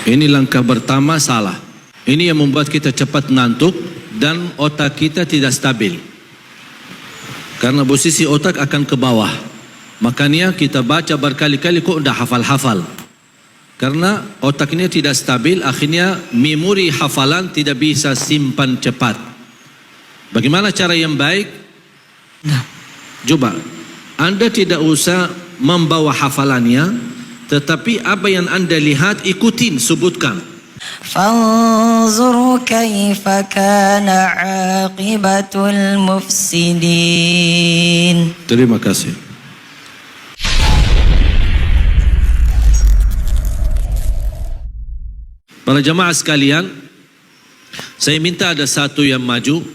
Ini langkah pertama salah. Ini yang membuat kita cepat ngantuk dan otak kita tidak stabil. Karena posisi otak akan ke bawah. Makanya kita baca berkali-kali kok udah hafal-hafal. Karena otaknya tidak stabil, akhirnya memori hafalan tidak bisa simpan cepat. Bagaimana cara yang baik? Nah, coba Anda tidak usah membawa hafalannya, tetapi apa yang Anda lihat ikutin, sebutkan. Fanzur kaifa kana aqibatul mufsidin. Terima kasih. Para jamaah sekalian, saya minta ada satu yang maju,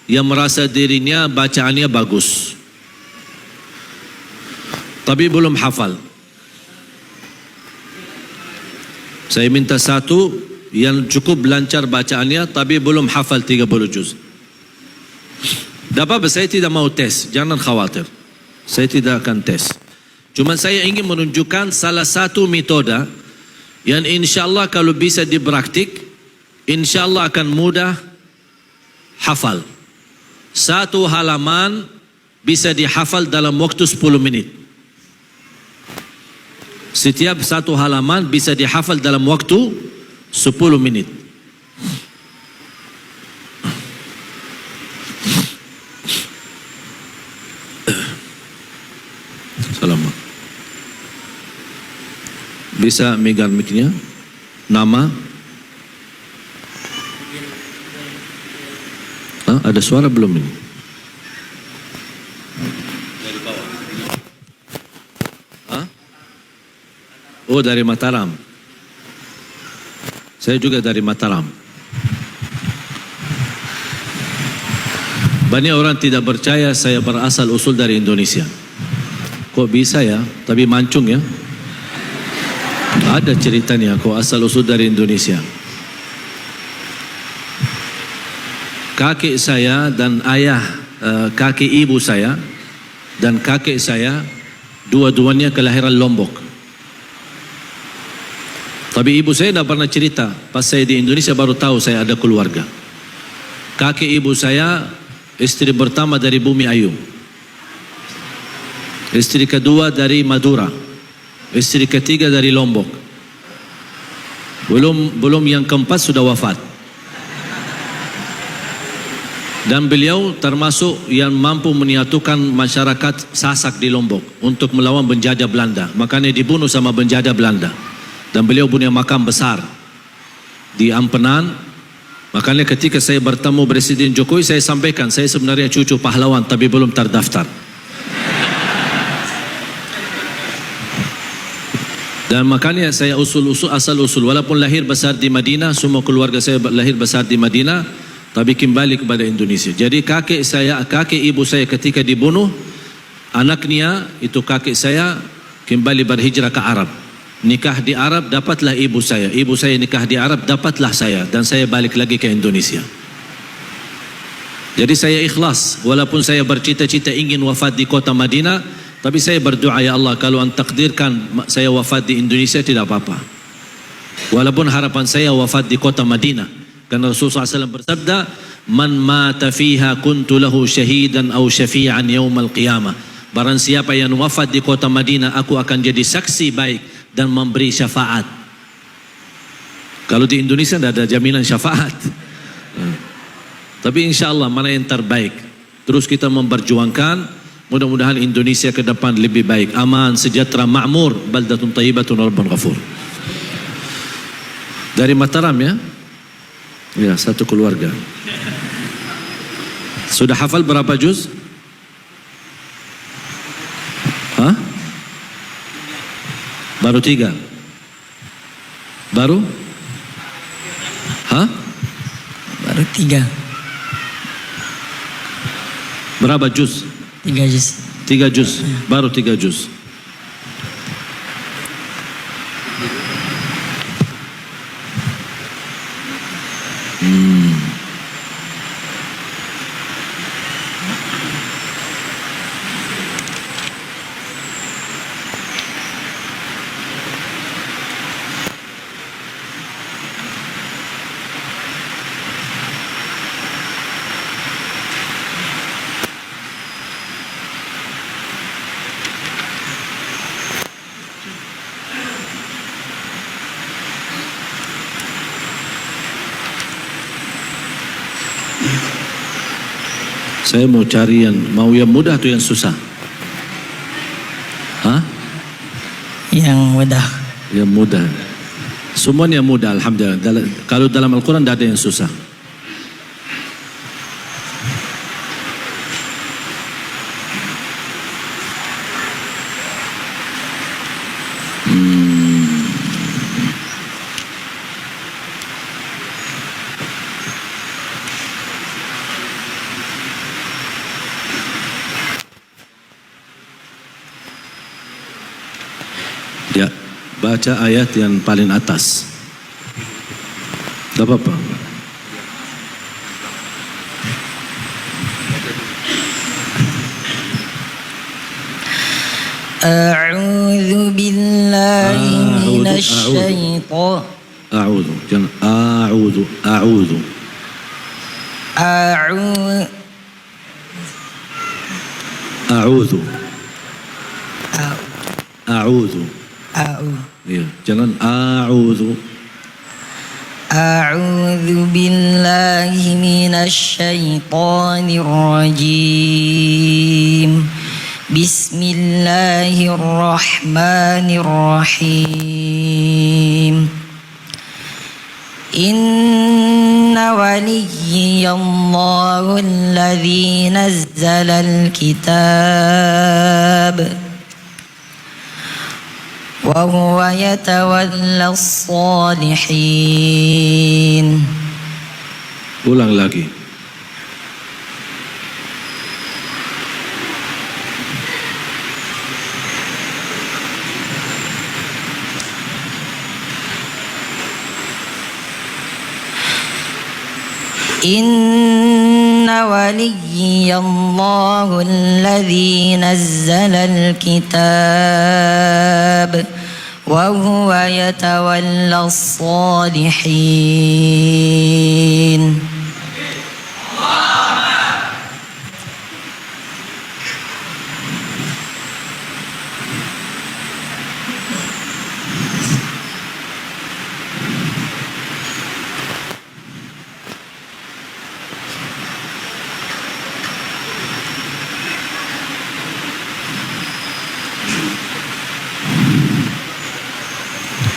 yang merasa dirinya bacaannya bagus, tapi belum hafal. Saya minta satu yang cukup lancar bacaannya, tapi belum hafal 30 juz. Dapat, saya tidak mau tes, jangan khawatir. Saya tidak akan tes. Cuma saya ingin menunjukkan salah satu metode yang insya Allah kalau bisa dipraktik, insya Allah akan mudah hafal. Satu halaman bisa dihafal dalam waktu 10 menit. Setiap satu halaman bisa dihafal dalam waktu 10 menit. Selamat. Bisa megang mic-nya? Nama? Ada suara belum ini? Dari bawah. Oh, dari Mataram. Saya juga dari Mataram. Banyak orang tidak percaya saya berasal usul dari Indonesia. Kok bisa ya? Tapi mancung ya. Ada ceritanya kok asal usul dari Indonesia. Kakek saya dan kakek ibu saya dan kakek saya dua-duanya kelahiran Lombok. Tapi ibu saya tidak pernah cerita. Pas saya di Indonesia baru tahu saya ada keluarga. Kakek ibu saya istri pertama dari Bumi Ayu, istri kedua dari Madura, istri ketiga dari Lombok. Belum yang keempat sudah wafat. Dan beliau termasuk yang mampu menyatukan masyarakat Sasak di Lombok untuk melawan penjajah Belanda. Makanya dibunuh sama penjajah Belanda. Dan beliau punya makam besar di Ampenan. Makanya ketika saya bertemu Presiden Jokowi, saya sampaikan saya sebenarnya cucu pahlawan tapi belum terdaftar. Dan makanya saya asal usul walaupun lahir besar di Madinah, semua keluarga saya lahir besar di Madinah, tapi kembali kepada Indonesia. Jadi kakek ibu saya ketika dibunuh, anaknya itu kakek saya kembali berhijrah ke Arab. Nikah di Arab, dapatlah ibu saya. Ibu saya nikah di Arab, dapatlah saya. Dan saya balik lagi ke Indonesia. Jadi saya ikhlas. Walaupun saya bercita-cita ingin wafat di kota Madinah, tapi saya berdoa, ya Allah, kalau Anda takdirkan saya wafat di Indonesia, tidak apa-apa. Walaupun harapan saya wafat di kota Madinah. Karena Rasulullah SAW bersabda, Man mata fiha kuntu lahu syahidan aw syafi'an yawmal qiyamah. Barang siapa yang wafat di kota Madinah, aku akan jadi saksi baik dan memberi syafaat. Kalau di Indonesia tidak ada jaminan syafaat. Tapi insya Allah mana yang terbaik. Terus kita memperjuangkan, mudah-mudahan Indonesia ke depan lebih baik, aman, sejahtera, makmur, baldatun thayyibatun rabbun ghafur. Dari Mataram ya? Ya, satu keluarga. Sudah hafal berapa juz? Hah? Baru 3? Baru? Hah? Baru 3. Berapa juz? 3 juz. 3 juz, baru 3 juz. Saya mau cari mau yang mudah atau yang susah? Hah? Yang mudah. Yang mudah. Semuanya mudah, alhamdulillah. Kalau dalam Al-Quran tidak ada yang susah. Ya, baca ayat yang paling atas. Tak apa-apa. أعوذ بالله من الشيطان. A'udhu. Jangan a'udhu. A'udhu. أعوذ A'udhu. A'udhu. أعوذ Ya, jangan a'udhu. أعوذ بالله من الشيطان الرجيم بسم الله الرحمن الرحيم إن وليي الله الذي نزل الكتاب وهو يتولى الصالحين. Ulang lagi. إن وليي الله الذي نزل الكتاب وهو يتولى الصالحين.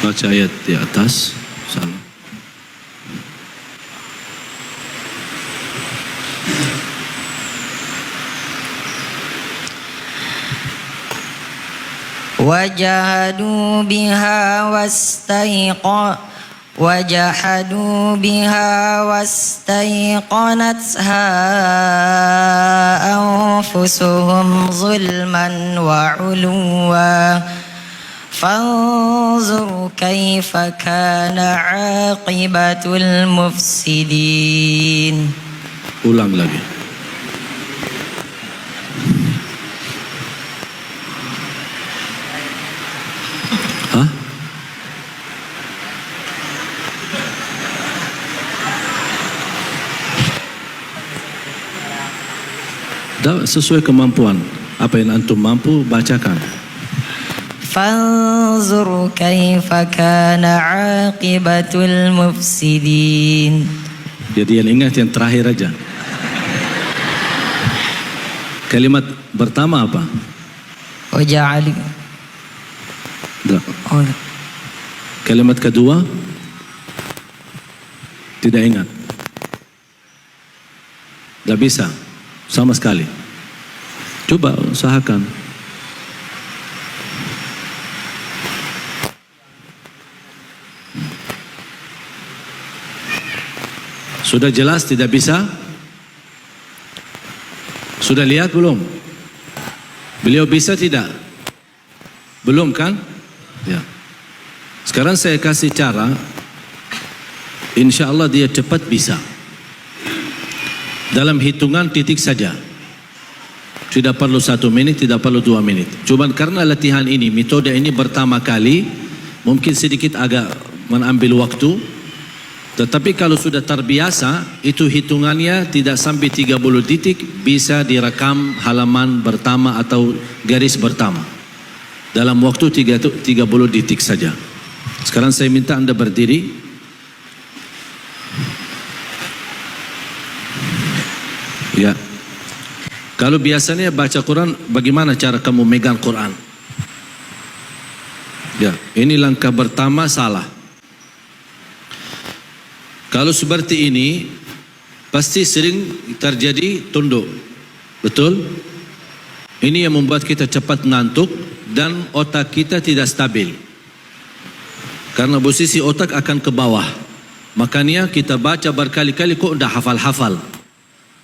Baca ayat di atas. Salah. وجحدوا بها واستيقنتها أنفسهم ظلما وعلوا فانظر كيف كان عاقبة المفسدين. Ulang lagi. Hah? Sesuai kemampuan. Apa yang antum mampu, bacakan. فانظر كيف كان عاقبة المفسدين. Jadi yang ingat yang terakhir aja. Kalimat pertama apa? وجعل. Kalimat kedua tidak ingat. Tidak bisa sama sekali. Coba usahakan. Sudah jelas tidak bisa? Sudah lihat belum? Beliau bisa tidak? Belum kan? Ya. Sekarang saya kasih cara, insya Allah dia cepat bisa. Dalam hitungan titik saja. Tidak perlu 1 menit, tidak perlu 2 menit. Cuma karena latihan ini, metode ini pertama kali, mungkin sedikit agak mengambil waktu. Tetapi kalau sudah terbiasa, itu hitungannya tidak sampai 30 detik, bisa direkam halaman pertama atau garis pertama. Dalam waktu 30 detik saja. Sekarang saya minta Anda berdiri. Ya. Kalau biasanya baca Quran, bagaimana cara kamu megang Quran? Ya, ini langkah pertama salah. Kalau seperti ini, pasti sering terjadi tunduk. Betul? Ini yang membuat kita cepat ngantuk dan otak kita tidak stabil. Karena posisi otak akan ke bawah. Makanya kita baca berkali-kali kok udah hafal-hafal.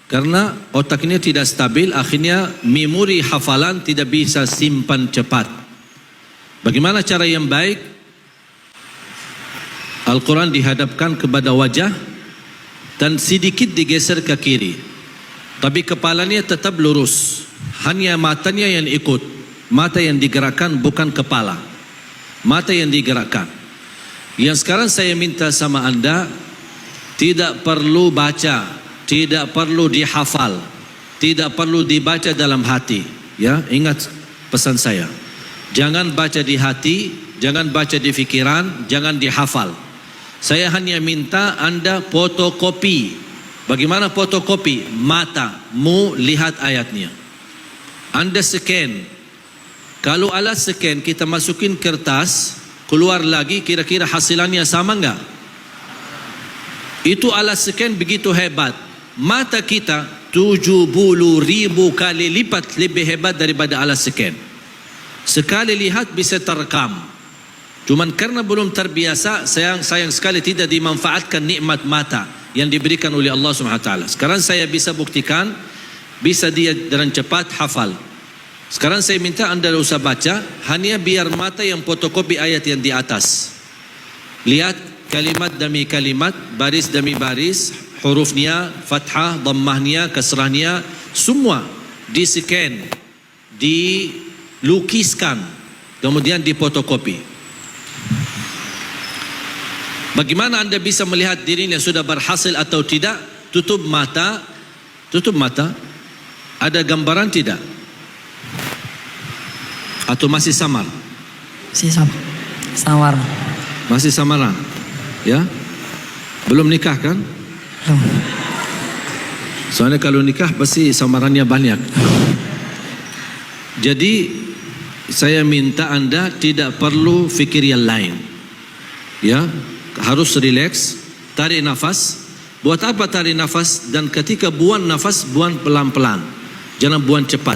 Karena otaknya tidak stabil, akhirnya memori hafalan tidak bisa simpan cepat. Bagaimana cara yang baik? Al-Quran dihadapkan kepada wajah dan sedikit digeser ke kiri. Tapi kepalanya tetap lurus. Hanya matanya yang ikut. Mata yang digerakkan bukan kepala. Mata yang digerakkan. Yang sekarang saya minta sama anda, tidak perlu baca, tidak perlu dihafal, tidak perlu dibaca dalam hati. Ya, ingat pesan saya. Jangan baca di hati, jangan baca di fikiran, jangan dihafal. Saya hanya minta anda fotokopi. Bagaimana fotokopi? Matamu lihat ayatnya. Anda scan. Kalau alat scan kita masukin kertas, keluar lagi, kira-kira hasilannya sama enggak? Itu alat scan begitu hebat. Mata kita 70.000 kali lipat lebih hebat daripada alat scan. Sekali lihat bisa terekam. Cuman karena belum terbiasa, sayang sekali tidak dimanfaatkan nikmat mata yang diberikan oleh Allah SWT. Sekarang saya bisa buktikan, bisa dia dengan cepat hafal. Sekarang saya minta anda usah baca, hanya biar mata yang fotokopi ayat yang di atas. Lihat kalimat demi kalimat, baris demi baris, hurufnya, fathah, dhammahnya, kasrahnya, semua di-scan, dilukiskan, kemudian difotokopi. Bagaimana anda bisa melihat dirinya sudah berhasil atau tidak? Tutup mata. Tutup mata. Ada gambaran tidak? Atau masih samar? Si samar. Masih samaran? Ya? Belum nikah kan? Belum. Soalnya kalau nikah pasti samarannya banyak. Jadi saya minta anda tidak perlu fikir yang lain. Ya, harus relax, tarik nafas. Buat apa tarik nafas? Dan ketika buang nafas, buang pelan-pelan. Jangan buang cepat.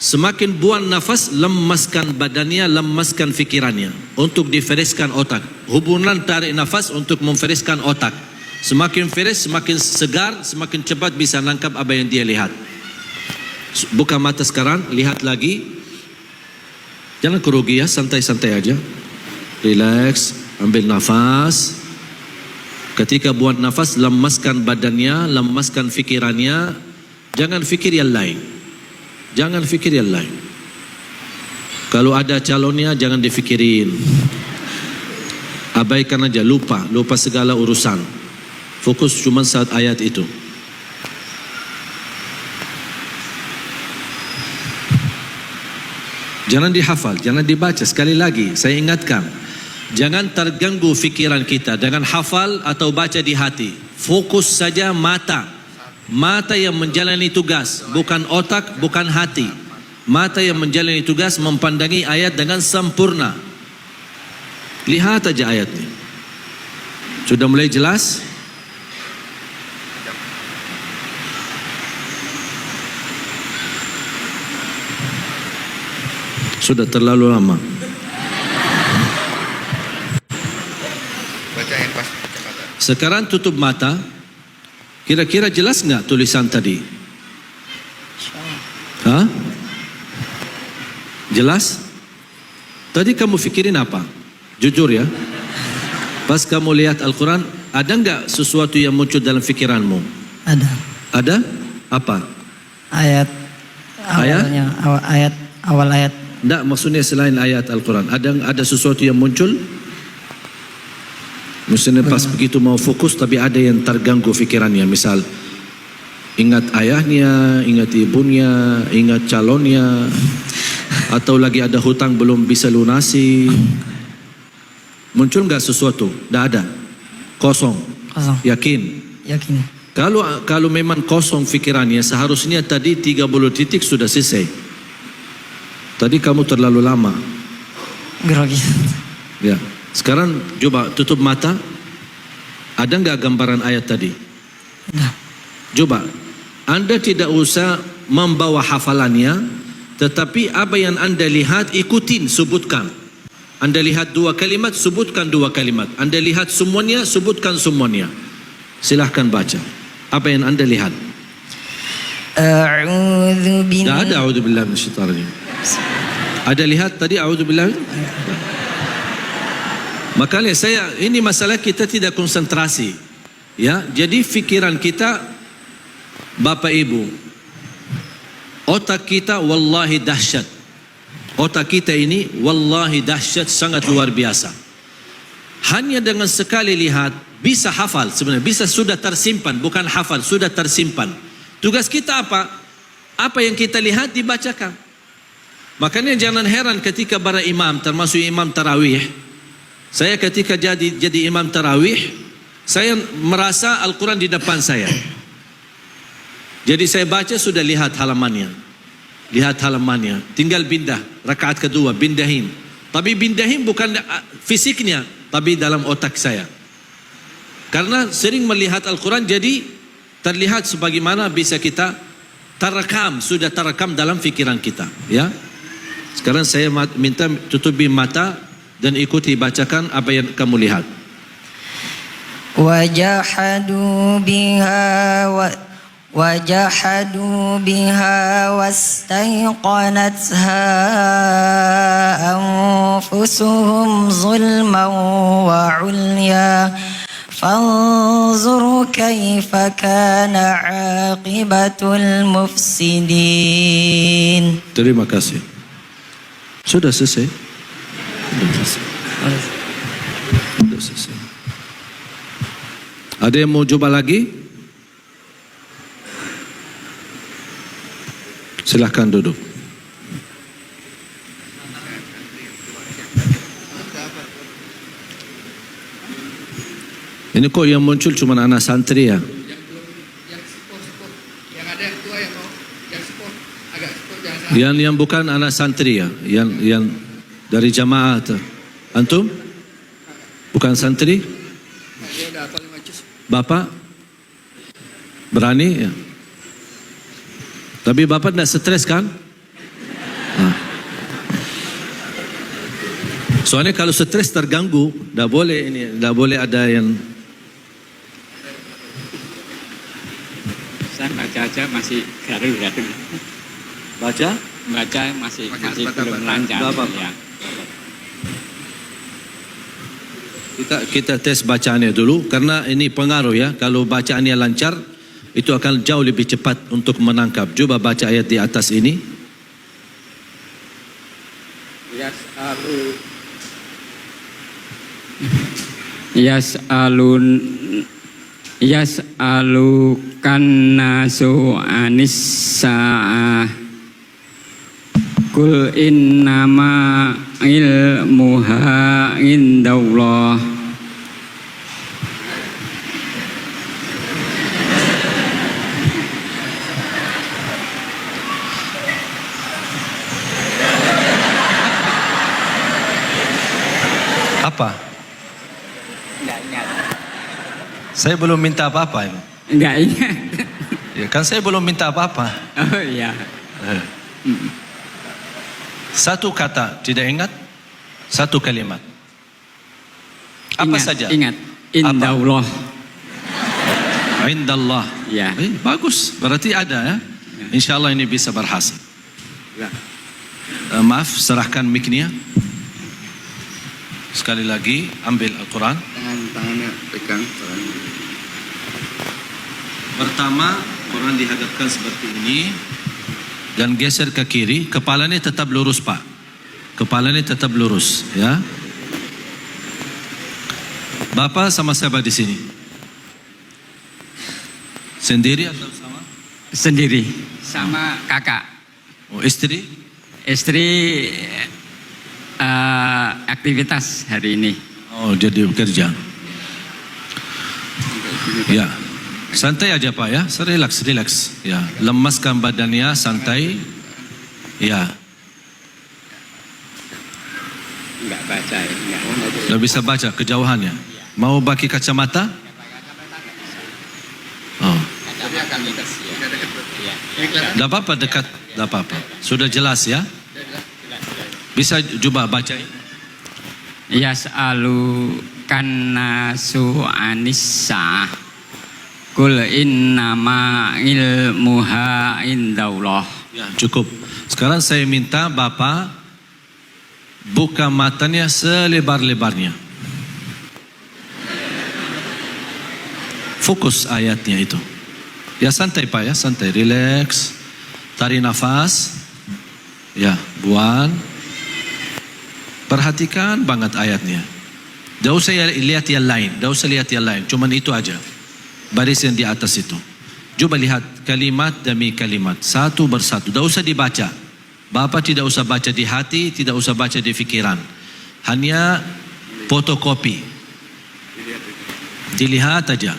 Semakin buang nafas, lemaskan badannya, lemaskan fikirannya untuk difereskan otak. Hubungan tarik nafas untuk memfereskan otak. Semakin fresh, semakin segar, semakin cepat bisa nangkap apa yang dia lihat. Buka mata sekarang, lihat lagi. Jangan kerugi ya, santai-santai aja. Relax, ambil nafas. Ketika buang nafas, lemaskan badannya, lemaskan fikirannya. Jangan fikir yang lain. Jangan fikir yang lain. Kalau ada calonnya jangan difikirin. Abaikan aja, lupa segala urusan. Fokus cuma saat ayat itu. Jangan dihafal, jangan dibaca. Sekali lagi saya ingatkan, jangan terganggu fikiran kita dengan hafal atau baca di hati. Fokus saja mata. Mata yang menjalani tugas, bukan otak, bukan hati. Mata yang menjalani tugas mempandangi ayat dengan sempurna. Lihat aja ayatnya. Sudah mulai jelas? Sudah terlalu lama. Sekarang tutup mata. Kira-kira jelas nggak tulisan tadi? Hah? Jelas? Tadi kamu pikirin apa? Jujur ya. Pas kamu lihat Al-Quran, ada nggak sesuatu yang muncul dalam pikiranmu? Ada. Ada? Apa? Ayat. Awalnya, awal ayat. Nggak, maksudnya selain ayat Al-Quran. Ada sesuatu yang muncul? Misalnya pas begitu mau fokus tapi ada yang terganggu fikirannya. Misal ingat ayahnya, ingat ibunya, ingat calonnya, atau lagi ada hutang belum bisa lunasi. Muncul nggak sesuatu? Nggak ada. Kosong. Kosong. Yakin? Yakin. Kalau memang kosong fikirannya, seharusnya tadi 30 titik sudah selesai. Tadi kamu terlalu lama. Grogi. Ya. Sekarang coba tutup mata. Ada nggak gambaran ayat tadi? Nah, Coba. Anda tidak usah membawa hafalannya, tetapi apa yang Anda lihat ikutin, sebutkan. Anda lihat 2 kalimat, sebutkan 2 kalimat. Anda lihat semuanya, sebutkan semuanya. Silahkan baca. Apa yang Anda lihat? A'udzu Tidak billahi. ada a'udzubillahi minasyaitonir rajim. Ada lihat tadi a'udzubillahi? Makanya ini masalah kita tidak konsentrasi. Ya, jadi fikiran kita, Bapak Ibu, otak kita wallahi dahsyat. Otak kita ini wallahi dahsyat, sangat luar biasa. Hanya dengan sekali lihat bisa hafal sebenarnya, bisa sudah tersimpan, bukan hafal, sudah tersimpan. Tugas kita apa? Apa yang kita lihat dibacakan. Makanya jangan heran ketika para imam, termasuk imam tarawih. Saya ketika jadi imam tarawih, saya merasa Al-Quran di depan saya. Jadi saya baca sudah lihat halamannya. Lihat halamannya. Tinggal pindah. Rakaat kedua, pindahin. Tapi pindahin bukan fisiknya, tapi dalam otak saya. Karena sering melihat Al-Quran, jadi terlihat sebagaimana bisa kita terekam, sudah terekam dalam fikiran kita. Ya. Sekarang saya minta tutupi mata dan ikuti bacakan apa yang kamu lihat. Wajahadu biha wastaiqanatha anfusuhum zulman wa ulya fanzur kaifa kana aqibatul mufsidin. Terima kasih. Sudah selesai. Sudah selesai. Ada yang mau coba lagi? Silahkan duduk. Ini kok yang muncul cuma anak santri ya? Yang ada yang tua yang mau, yang sport, agak sport jangan Yang bukan anak santri ya? Yang dari jamaah atau antum? Bukan santri? dia udah hafal 5 juz. Bapak berani ya? Tapi Bapak tidak stres kan? Nah. Soalnya kalau stres terganggu, tidak boleh ada yang. Saya baca aja masih garu-garu. Baca? Baca masih Baca belum baca. lancar. Nggak apa-apa. Ya. Kita tes bacaannya dulu, karena ini pengaruh ya. Kalau bacaannya lancar, itu akan jauh lebih cepat untuk menangkap. Coba baca ayat di atas ini. Yas'alukan nasu anis sa'ah Kul innama ilmuha indallah. Apa? Enggak ingat. Saya belum minta apa-apa ini. Enggak ingat. Ya, kan saya belum minta apa-apa. Oh iya. Satu kata tidak ingat, satu kalimat. Apa Ingat, saja? Ingat. Indallah. Indallah. Ya. Bagus, berarti ada ya. Insyaallah ini bisa berhasil. Ya. Maaf, serahkan mic-nya. Sekali lagi, ambil Al-Quran. Tangannya pegang. Tangannya. Pertama, Quran dihadapkan seperti ini dan geser ke kiri. Kepalanya tetap lurus, Pak. Kepalanya tetap lurus, ya. Bapak sama siapa di sini? Sendiri atau sama? Sendiri sama kakak. Oh, istri? Istri aktivitas hari ini. Oh, jadi bekerja. Ya. Santai aja Pak ya, relax, relax. Ya, lemaskan badannya, santai. Ya, Enggak baca ya. Enggak. sudah bisa baca kejauhannya. Mau pakai kacamata? Oh, Jadi akan dekat. Ya, dekat. Iya. tidak apa-apa dekat, tidak apa-apa. Sudah jelas ya? Bisa coba baca. Yas'alukan nasu anissa Kul innama ilmuha indallah. Ya, cukup. Sekarang saya minta Bapak buka matanya selebar-lebarnya. Fokus ayatnya itu. Ya santai Pak ya, santai, relax. Tarik nafas. Ya, buang. Perhatikan banget ayatnya. Tidak usah lihat yang lain, tidak usah lihat yang lain. Cuman itu aja. Baris yang di atas itu. Coba lihat kalimat demi kalimat, satu persatu. Tidak usah dibaca. Bapak tidak usah baca di hati, tidak usah baca di fikiran. Hanya fotokopi. Dilihat aja.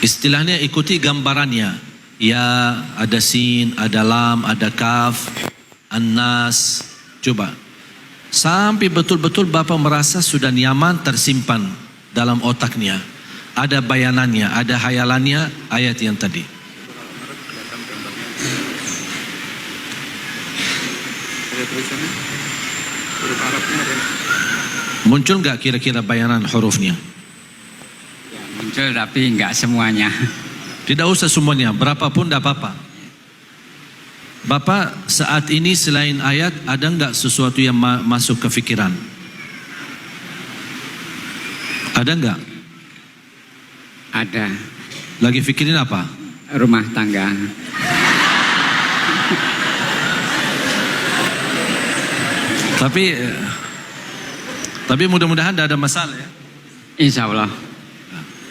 Istilahnya ikuti gambarannya. Ya, ada sin, ada lam, ada kaf, an-nas. Coba. Sampai betul-betul Bapak merasa sudah nyaman tersimpan dalam otaknya. Ada bayanannya, ada hayalannya ayat yang tadi. Ada tulisannya. Huruf Arabnya ada. Muncul nggak kira-kira bayanan hurufnya? Ya, muncul tapi enggak semuanya. Tidak usah semuanya, berapapun tidak apa-apa. Bapak saat ini selain ayat ada nggak sesuatu yang masuk ke fikiran? Ada nggak? Ada Lagi fikirin apa? rumah tangga. Tapi mudah-mudahan tidak ada masalah ya. Insya Allah.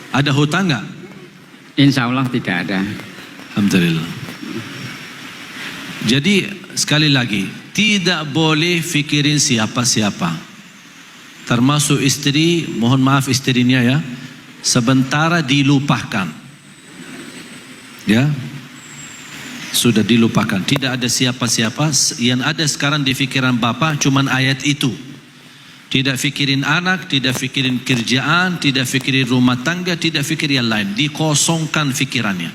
Ada hutang nggak? Insya Allah tidak ada. Alhamdulillah. Jadi sekali lagi, tidak boleh fikirin siapa-siapa. Termasuk istri, mohon maaf istrinya ya, sementara dilupakan. Ya, sudah dilupakan. Tidak ada siapa-siapa. Yang ada sekarang di fikiran Bapak cuman ayat itu. Tidak fikirin anak, tidak fikirin kerjaan, tidak fikirin rumah tangga, tidak fikir yang lain. Dikosongkan fikirannya.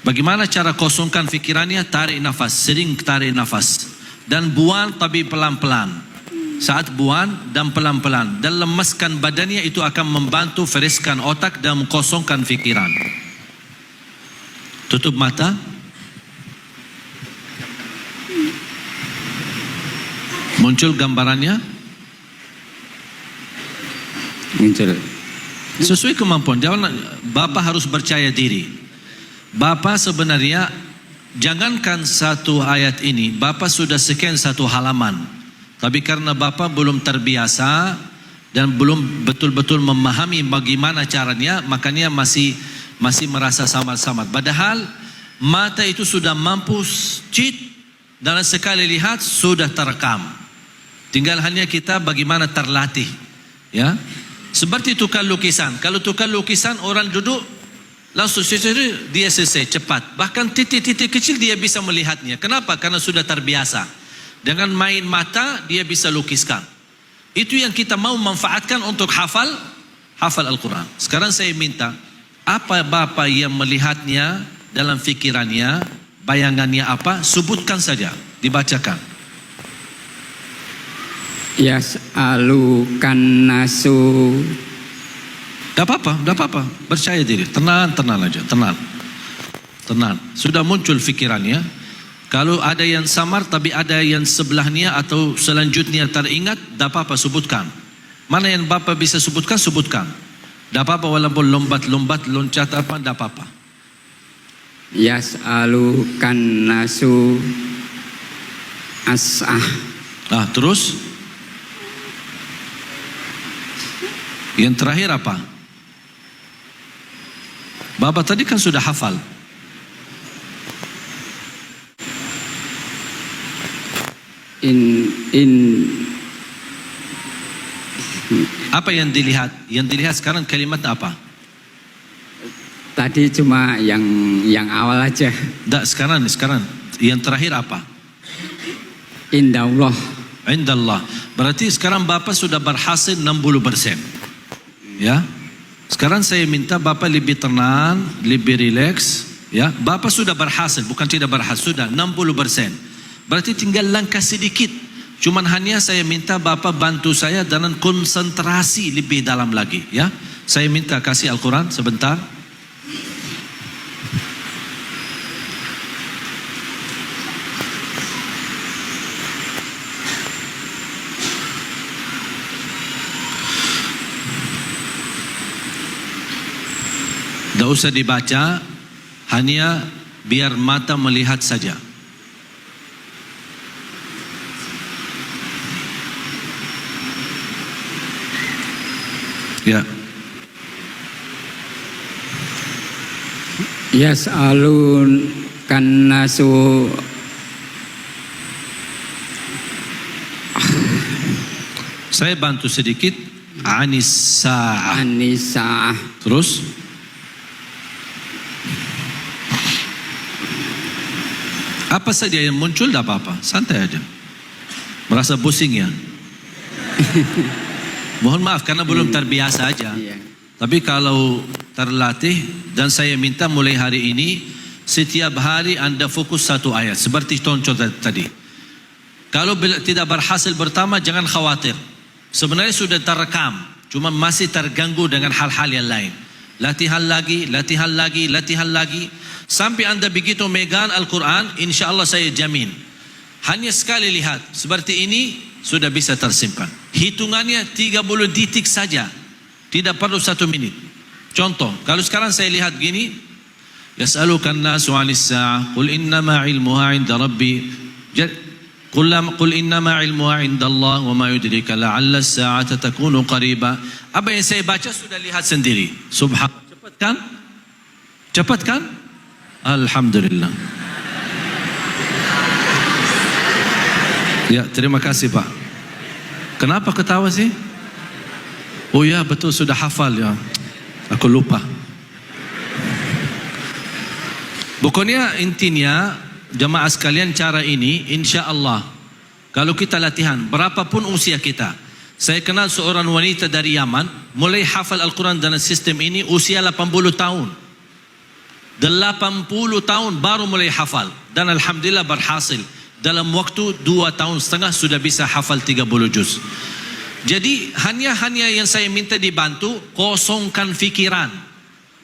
Bagaimana cara kosongkan fikirannya? Tarik nafas, sering tarik nafas. Dan buang tapi pelan-pelan. Saat buang dan pelan-pelan. Dan lemaskan badannya, itu akan membantu freshkan otak dan kosongkan fikiran. Tutup mata. Muncul gambarannya. Muncul. Sesuai kemampuan. Jangan, Bapak harus percaya diri. Bapak sebenarnya jangankan satu ayat ini, Bapak sudah sekian satu halaman. Tapi karena Bapak belum terbiasa dan belum betul-betul memahami bagaimana caranya, makanya masih merasa samar-samar. Padahal mata itu sudah mampu cheat dan sekali lihat sudah terekam. Tinggal hanya kita bagaimana terlatih. Ya. Seperti tukar lukisan. Kalau tukar lukisan orang duduk langsung dia selesai cepat. Bahkan titik-titik kecil dia bisa melihatnya. Kenapa? Karena sudah terbiasa. Dengan main mata dia bisa lukiskan. Itu yang kita mau manfaatkan untuk hafal Al-Quran. Sekarang saya minta, apa Bapak yang melihatnya dalam fikirannya, bayangannya apa, sebutkan saja, dibacakan. Yas'alukan nasu. Tidak apa-apa, percaya diri, tenang aja, tenang. Sudah muncul fikirannya. Kalau ada yang samar, tapi ada yang sebelahnya atau selanjutnya teringat, tidak apa-apa, sebutkan. Mana yang Bapak bisa sebutkan, sebutkan. Tidak apa-apa, walaupun lombat-lombat, loncat apa, tidak apa-apa. Yas'alukan nasu as'ah. Terus yang terakhir apa? Bapak tadi kan sudah hafal. Apa yang dilihat? Yang dilihat sekarang kalimat apa? Tadi cuma yang awal aja. Sekarang yang terakhir apa? Indallah. Indallah. Berarti sekarang Bapak sudah berhasil 60%. Ya. Sekarang saya minta Bapak lebih tenang, lebih rileks. Ya. Bapak sudah berhasil, bukan tidak berhasil, sudah 60%. Berarti tinggal langkah sedikit. Cuman hanya saya minta Bapak bantu saya dengan konsentrasi lebih dalam lagi. Ya. Saya minta kasih Al-Quran sebentar. Tidak usah dibaca, hanya biar mata melihat saja. Ya. Yas'alun kan nasu Saya bantu sedikit. Anis sa'ah. Anisa. Terus? Apa saja yang muncul tidak apa-apa, santai aja. Merasa pusing ya? Mohon maaf karena belum terbiasa aja. Iya. Tapi kalau terlatih dan saya minta mulai hari ini setiap hari Anda fokus satu ayat seperti contoh tadi. Kalau tidak berhasil pertama jangan khawatir. Sebenarnya sudah terekam, cuma masih terganggu dengan hal-hal yang lain. Latihan lagi, latihan lagi, latihan lagi. Sampai Anda begitu megang Al-Quran, insya Allah saya jamin. Hanya sekali lihat, seperti ini sudah bisa tersimpan. Hitungannya 30 detik saja. Tidak perlu 1 menit. Contoh, kalau sekarang saya lihat gini, Yas'alukan nasu 'anis sa'ah, qul innama 'ilmuha 'inda rabbi. Qul innama 'ilmuha 'inda Allah wa ma yudrika la'alla as-sa'ata takunu qariba. Apa yang saya baca sudah lihat sendiri. Subhanallah. Cepat kan? Cepat kan? Alhamdulillah. Ya, terima kasih Pak. Kenapa ketawa sih? Oh ya, betul sudah hafal ya. Aku lupa. Pokoknya intinya jemaah sekalian cara ini insya Allah kalau kita latihan berapapun usia kita. Saya kenal seorang wanita dari Yaman mulai hafal Al-Quran dalam sistem ini usia 80 tahun. 80 tahun baru mulai hafal dan Alhamdulillah berhasil. Dalam waktu 2,5 tahun sudah bisa hafal 30 juz. Jadi hanya yang saya minta dibantu, kosongkan fikiran.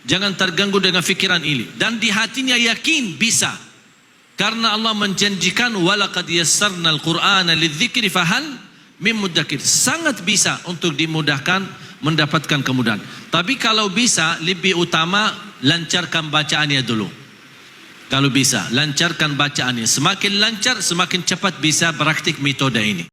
Jangan terganggu dengan fikiran ini. Dan di hatinya yakin bisa. Karena Allah menjanjikan walaqad yassarna al-Qur'ana lidzikri fahal mim muddakir. Sangat bisa untuk dimudahkan mendapatkan kemudahan. Tapi kalau bisa lebih utama lancarkan bacaannya dulu. Kalau bisa lancarkan bacaannya. Semakin lancar semakin cepat bisa praktik metode ini.